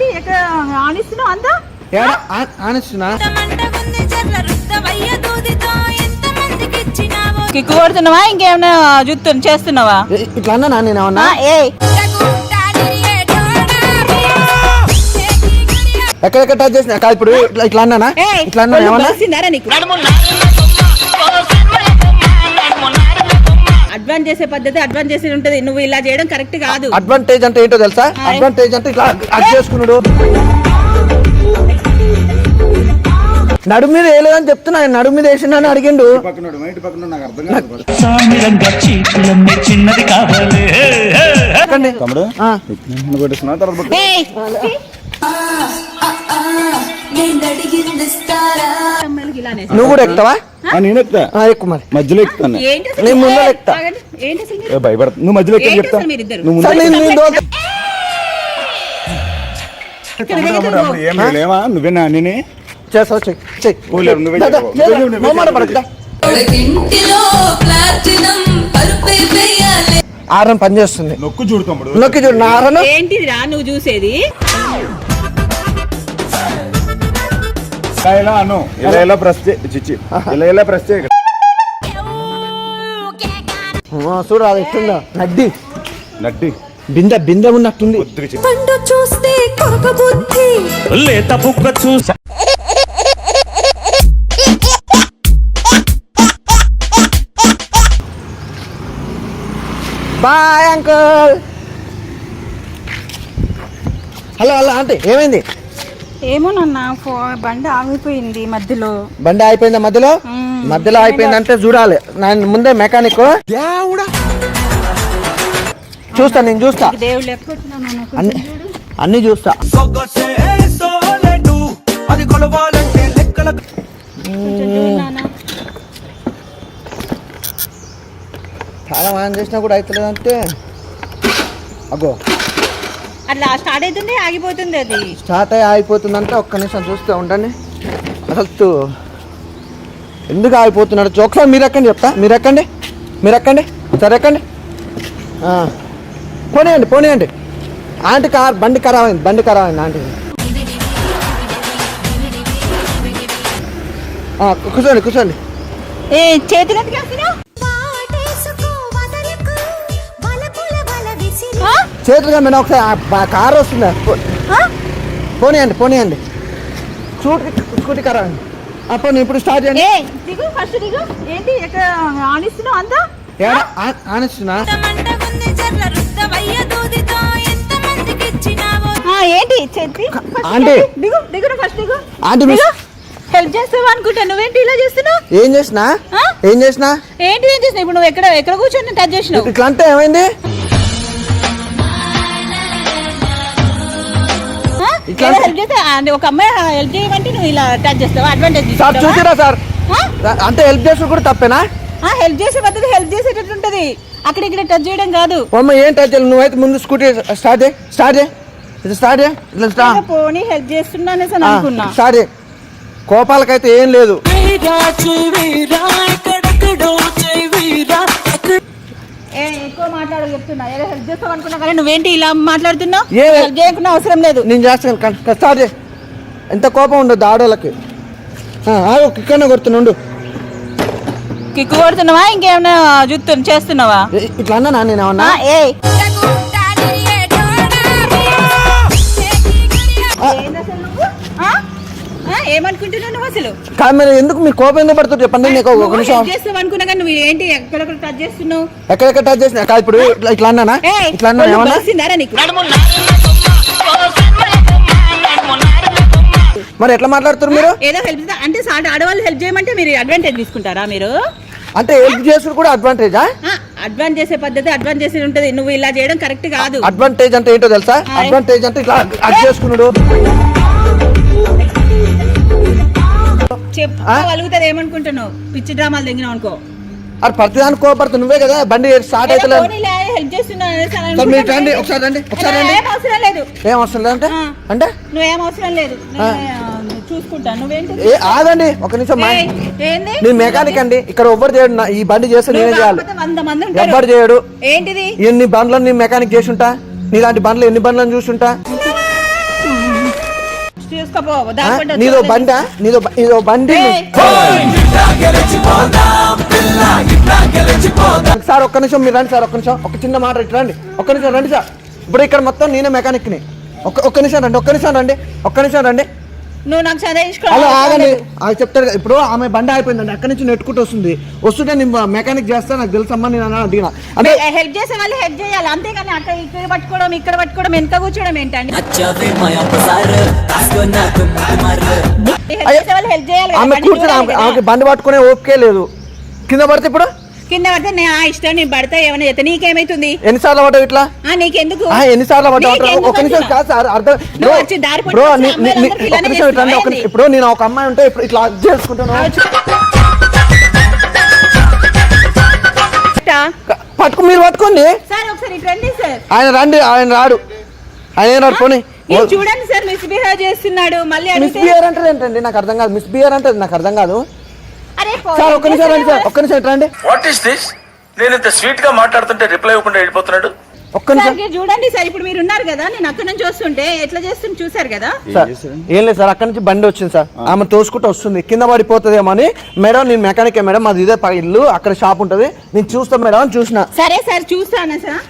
ఏంటి ఎక్కడ ఆనిస్తున్నావు అంతా ఆనిస్తున్నా కిక్కు కొడుతున్నావా ఇంకేమైనా చేస్తున్నావా ఇట్లా అన్నా నేనేమన్నా ఎక్కడెక్కడ టచ్ చేసిన ఇప్పుడు ఇట్లా అన్నానా ఇట్లా అన్నా ఏమన్నా నీకు అడ్వాన్స్ చేసే పద్ధతి అడ్వాన్స్ చేసి ఉంటది నువ్వు ఇలా చేయడం కరెక్ట్ కాదు అడ్వాంటేజ్ అంటే ఏంటో తెలుసా అడ్వాంటేజ్ అంటే ఇట్లా అది చేసుకున్నాడు నడుము మీద వేయలేదని చెప్తున్నా నడుము మీద వేసిన అడిగిండు నువ్వు కూడా ఎక్కుతావా నేను ఎక్కుతా ఎక్కువ మరి మధ్యలో ఎక్కుతాను నేను ముందు ఎక్కుతా భయపడతా నువ్వు మధ్యలో ఎక్కి చెప్తా ఏమా నువ్వేనా నేనే చేస్తావు ఆరం పని చేస్తుంది నొక్కు చూడు తమ్ముడు నొక్కి చూడు నా ఆరను ఏంటిదిరా నువ్వు చూసేది ఇలా అను ఇలా ప్రెస్ చిచ్చి ఇలా ప్రెస్ చేయ చూడు అది ఎట్టుందా నడ్డి నడ్డి బిందె ఉన్నట్టుంది చూస్తే లేత బుక్క చూసా బాయ్ అంకుల్ హలో హలో ఆంటీ ఏమైంది ఏమో నాన్న బండి ఆగిపోయింది మధ్యలో బండి అయిపోయిందా మధ్యలో అయిపోయిందంటే చూడాలి నేను ముందే మెకానిక్ చూస్తా నేను చూస్తా అన్ని చూస్తా చాలా మనం చేసినా కూడా అవుతలేదు అంటే అగో అట్లా స్టార్ట్ అవుతుంది ఆగిపోతుంది అది స్టార్ట్ అయ్యి ఆగిపోతుందంటే ఒక్క నిమిషం చూస్తూ ఉండండి అసలు ఎందుకు ఆగిపోతున్నాడు ఒకసారి మీరు చెప్తా మీరు ఎక్కండి సరే ఎక్కండి పోనీయండి ఆంటీ బండి ఖరాబ్ అయింది ఆంటీ కూర్చోండి చేతులు చేతులుగా మేము ఒకసారి కారు వస్తుంది పోనీయండి స్కూటీ ఖరాబ్ అయింది అప్పుడు ఇప్పుడు స్టార్ట్ చేయండి ఏంటి ఎక్కడ ఆనిస్తున్నావు అంతా ఆనిస్తున్నా ఏంటి ఆంటీ ఆంటీ హెల్ప్ చేస్తావు అనుకుంటా నువ్వేంటి ఇలా చేస్తున్నావు ఏం చేసినా ఏంటి ఇప్పుడు నువ్వు ఎక్కడ కూర్చొని టచ్ చేసినావు ఇట్లా అంటే ఏమైంది హెల్ప్ చేస్తా ఒక అమ్మాయి హెల్ప్ చేయమంటే నువ్వు ఇలా టచ్ చేస్తావా అడ్వాంటేజ్ చూసారా సార్ అంటే హెల్ప్ చేసిన కూడా తప్పేనా హెల్ప్ చేసే పద్ధతి హెల్ప్ చేసేటట్టు ఉంటది అక్కడ ఇక్కడ టచ్ చేయడం కాదు ఏం టచ్ చేయాలి నువ్వైతే ముందు స్కూటీ స్టార్ట్ పోనీ హెల్ప్ చేస్తున్నానే అనుకున్నా స్టార్ట్ కోపాలకైతే ఏం లేదు ఎక్కువ మాట్లాడ చెప్తున్నా ఏదో హెల్ప్ చేస్తావు అనుకున్నా కానీ నువ్వేంటి ఇలా మాట్లాడుతున్నావు హెల్ప్ చేయకుండా అవసరం లేదు నేను చేస్తాను స్టార్ట్ ఎంత కోపం ఉండదు ఆడోళ్ళకి కిక్కనే కొడుతున్నాడు కిక్కు కొడుతున్నావా ఇంకేమైనా చేస్తున్నావా ఇట్లా అన్నా నేనేమన్నా ఏమనుకుంటున్నావు నువ్వు అసలు మీరు ఎందుకు మీ కోపం ఎందుకు పడుతుంది చెప్పండి చేస్తావు అనుకున్నా కానీ నువ్వు ఏంటి ఎక్కడెక్కడ టచ్ చేస్తున్నావు ఎక్కడెక్కడ టచ్ చేసిన ఇప్పుడు ఇట్లా అన్నానా నీకు మరి ఎట్లా మాట్లాడుతున్నారు మీరు ఏదో హెల్ప్ అంటే ఆడవాళ్ళు హెల్ప్ చేయమంటే మీరు అడ్వాంటేజ్ తీసుకుంటారా మీరు అంటే హెల్ప్ చేసుడు కూడా అడ్వాంటేజా అడ్వాన్స్ చేసే పద్ధతి అడ్వాన్స్ చేసి ఉంటది నువ్వు ఇలా చేయడం కరెక్ట్ కాదు అడ్వాంటేజ్ అంటే ఏంటో తెలుసా అడ్వాంటేజ్ అంటే ఇట్లా అది చేసుకున్నాడు చెప్పగలుగుతుంది ఏమనుకుంటున్నావు పిచ్చి డ్రామాలు తెగినావు అనుకో అది ప్రతిదాని కోపడుతు నువ్వే కదా బండి స్టార్ట్ అయితే హెల్ప్ చేస్తున్నా ఏం అవసరం లేదంటే అంటే నువ్వేం అవసరం లేదు చూసుకుంటా నువ్వేంటి ఆగండి ఒక నిమిషం నేను మెకానిక్ అండి ఇక్కడ ఎవ్వరు చేయడు ఈ బండి చేస్తే నేనే చేయాలి ఎవ్వరు చేయడు ఏంటిది ఎన్ని బండ్లను నేను మెకానిక్ చేసి ఉంటా నీలాంటి బండ్లు ఎన్ని బండ్లను చూసుంటా చూసుకోపో నీదో బండి నీదో బండి సార్ ఒక్క నిమిషం మీరు రండి సార్ ఒక్క నిమిషం ఒక చిన్న మాట ఇటు రండి ఒక్క నిమిషం రండి సార్ ఇప్పుడు ఇక్కడ మొత్తం నేనే మెకానిక్ని ఒక్క నిమిషం రండి నువ్వు నాకు అలా ఆగండి అది చెప్తారు కదా ఇప్పుడు ఆమె బండి అయిపోయిందండి అక్కడి నుంచి నెట్టుకుంటూ వస్తుంటే నేను మెకానిక్ చేస్తా నాకు తెలుసమ్మా నేను అడిగిన అంటే హెల్ప్ చేసే వాళ్ళు హెల్ప్ చేయాలి అంతేగాని అక్కడ ఇక్కడ పట్టుకోవడం ఎంత కూర్చోవడం ఏంటండి హెల్ప్ చేయాలి ఆమె కూర్చొని ఆమెకి బండి పట్టుకునే ఓకే లేదు కింద పడితే ఇప్పుడు కింద పడితే నా ఇష్టం నేను పడతా ఏమైనా చేస్తే నీకేమైతుంది ఎన్నిసార్లు పడ్డావు ఇట్లా నీకెందుకు ఎన్నిసార్లు పడ్డావు ఒక నిమిషం కాదు సార్ అర్థం బ్రో ఒక నిమిషం ఇట్లా ఇప్పుడు నేను ఒక అమ్మాయి ఉంటే ఇప్పుడు ఇట్లా చేసుకుంటాను మీరు పట్టుకోండి ఆయన రాడు పోనీ చూడండి సార్ మిస్బిహేవ్ చేస్తున్నాడు మళ్ళీ మిస్బిహేవ్ అంటే ఏంటండి నాకు అర్థం కాదు మిస్బిహేవ్ అంటే నాకు అర్థం కాదు సార్ ఒక్క నిమిషం రండి సార్ ఒక్క నిమిషం రండి వాట్ ఇస్ దిస్ నేను ఇంత స్వీట్ గా మాట్లాడుతుంటే రిప్లై ఇవ్వకుండా వెళ్ళిపోతున్నాడు ఒక్క నిమిషం చూడండి సార్ ఇప్పుడు మీరు ఉన్నారు కదా నేను అక్కడ నుంచి వస్తుంటే ఎట్లా చేస్తుంది చూసారు కదా సార్ ఏం లేదు సార్ అక్కడ నుంచి బండి వచ్చింది సార్ ఆమె తోసుకుంటూ వస్తుంది కింద పడిపోతుందేమో అని మేడం నేను మెకానికే మేడం మాది ఇదే ఇల్లు అక్కడ షాప్ ఉంటుంది నేను చూస్తాను మేడం అని చూసిన సరే సార్ చూస్తాను సార్